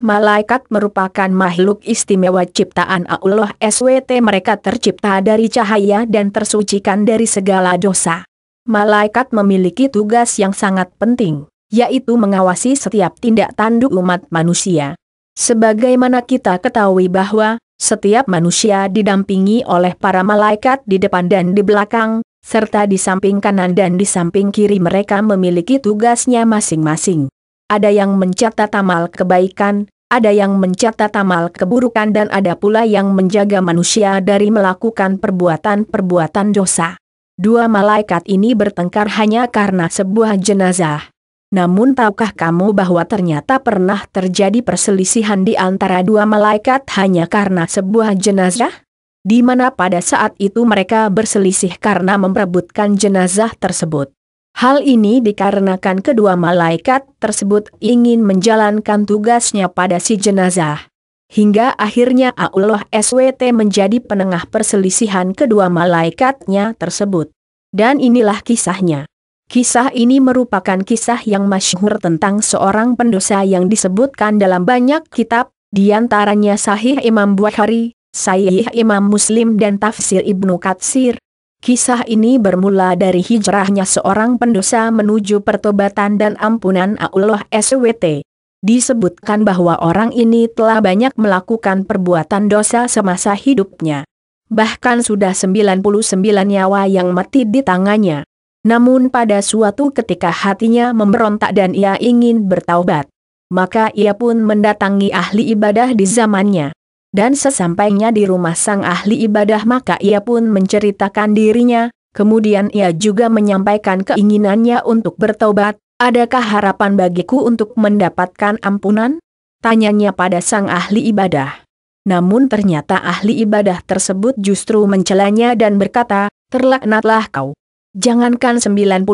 Malaikat merupakan makhluk istimewa ciptaan Allah SWT. Mereka tercipta dari cahaya dan tersucikan dari segala dosa. Malaikat memiliki tugas yang sangat penting, yaitu mengawasi setiap tindak tanduk umat manusia. Sebagaimana kita ketahui bahwa setiap manusia didampingi oleh para malaikat di depan dan di belakang, serta di samping kanan dan di samping kiri. Mereka memiliki tugasnya masing-masing. Ada yang mencatat amal kebaikan, ada yang mencatat amal keburukan, dan ada pula yang menjaga manusia dari melakukan perbuatan-perbuatan dosa. Dua malaikat ini bertengkar hanya karena sebuah jenazah. Namun tahukah kamu bahwa ternyata pernah terjadi perselisihan di antara dua malaikat hanya karena sebuah jenazah? Di mana pada saat itu mereka berselisih karena memperebutkan jenazah tersebut. Hal ini dikarenakan kedua malaikat tersebut ingin menjalankan tugasnya pada si jenazah. Hingga akhirnya Allah SWT menjadi penengah perselisihan kedua malaikatnya tersebut. Dan inilah kisahnya. Kisah ini merupakan kisah yang masyhur tentang seorang pendosa yang disebutkan dalam banyak kitab, diantaranya Sahih Imam Bukhari, Sahih Imam Muslim dan Tafsir Ibnu Katsir. Kisah ini bermula dari hijrahnya seorang pendosa menuju pertobatan dan ampunan Allah SWT. Disebutkan bahwa orang ini telah banyak melakukan perbuatan dosa semasa hidupnya. Bahkan sudah 99 nyawa yang mati di tangannya. Namun pada suatu ketika hatinya memberontak dan ia ingin bertaubat. Maka ia pun mendatangi ahli ibadah di zamannya. Dan sesampainya di rumah sang ahli ibadah maka ia pun menceritakan dirinya, kemudian ia juga menyampaikan keinginannya untuk bertaubat. Adakah harapan bagiku untuk mendapatkan ampunan? Tanyanya pada sang ahli ibadah. Namun ternyata ahli ibadah tersebut justru mencelanya dan berkata, terlaknatlah kau. Jangankan 99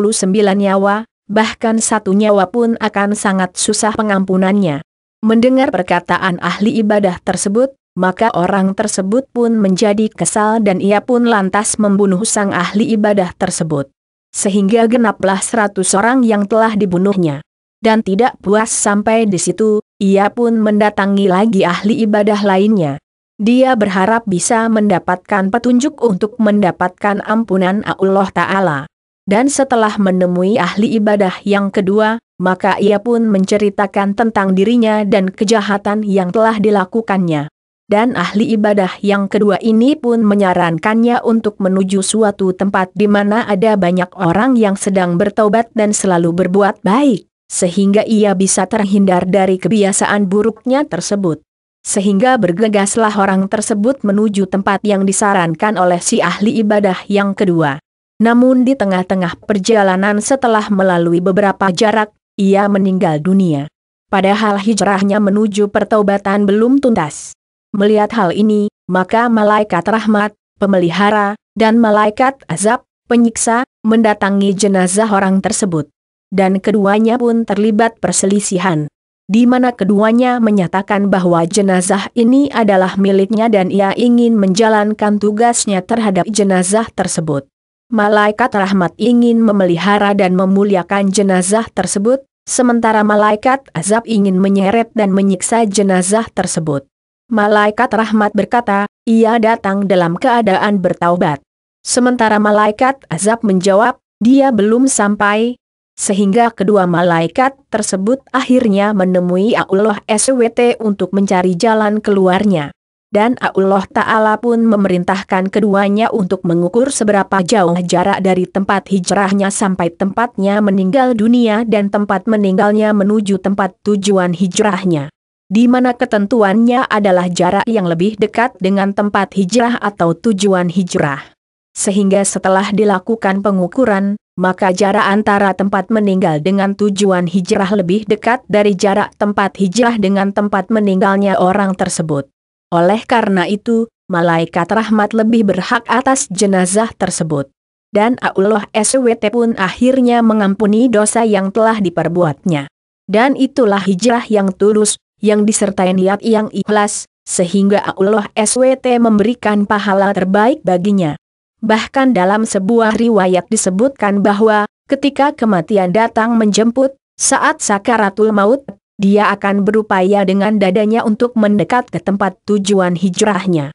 nyawa, bahkan satu nyawa pun akan sangat susah pengampunannya. Mendengar perkataan ahli ibadah tersebut, maka orang tersebut pun menjadi kesal dan ia pun lantas membunuh sang ahli ibadah tersebut. Sehingga genaplah 100 orang yang telah dibunuhnya. Dan tidak puas sampai di situ, ia pun mendatangi lagi ahli ibadah lainnya. Dia berharap bisa mendapatkan petunjuk untuk mendapatkan ampunan Allah Ta'ala. Dan setelah menemui ahli ibadah yang kedua, maka ia pun menceritakan tentang dirinya dan kejahatan yang telah dilakukannya. Dan ahli ibadah yang kedua ini pun menyarankannya untuk menuju suatu tempat di mana ada banyak orang yang sedang bertaubat dan selalu berbuat baik, sehingga ia bisa terhindar dari kebiasaan buruknya tersebut. Sehingga bergegaslah orang tersebut menuju tempat yang disarankan oleh si ahli ibadah yang kedua. Namun di tengah-tengah perjalanan setelah melalui beberapa jarak, ia meninggal dunia. Padahal hijrahnya menuju pertaubatan belum tuntas. Melihat hal ini, maka malaikat rahmat, pemelihara, dan malaikat azab, penyiksa, mendatangi jenazah orang tersebut. Dan keduanya pun terlibat perselisihan. Di mana keduanya menyatakan bahwa jenazah ini adalah miliknya dan ia ingin menjalankan tugasnya terhadap jenazah tersebut. Malaikat rahmat ingin memelihara dan memuliakan jenazah tersebut, sementara malaikat azab ingin menyeret dan menyiksa jenazah tersebut. Malaikat rahmat berkata, ia datang dalam keadaan bertaubat. Sementara malaikat azab menjawab, dia belum sampai. Sehingga kedua malaikat tersebut akhirnya menemui Allah SWT untuk mencari jalan keluarnya. Dan Allah Ta'ala pun memerintahkan keduanya untuk mengukur seberapa jauh jarak dari tempat hijrahnya sampai tempatnya meninggal dunia dan tempat meninggalnya menuju tempat tujuan hijrahnya. Di mana ketentuannya adalah jarak yang lebih dekat dengan tempat hijrah atau tujuan hijrah. Sehingga setelah dilakukan pengukuran, maka jarak antara tempat meninggal dengan tujuan hijrah lebih dekat dari jarak tempat hijrah dengan tempat meninggalnya orang tersebut. Oleh karena itu, malaikat rahmat lebih berhak atas jenazah tersebut. Dan Allah SWT pun akhirnya mengampuni dosa yang telah diperbuatnya. Dan itulah hijrah yang tulus, yang disertai niat yang ikhlas, sehingga Allah SWT memberikan pahala terbaik baginya. Bahkan dalam sebuah riwayat disebutkan bahwa, ketika kematian datang menjemput, saat sakaratul maut, dia akan berupaya dengan dadanya untuk mendekat ke tempat tujuan hijrahnya.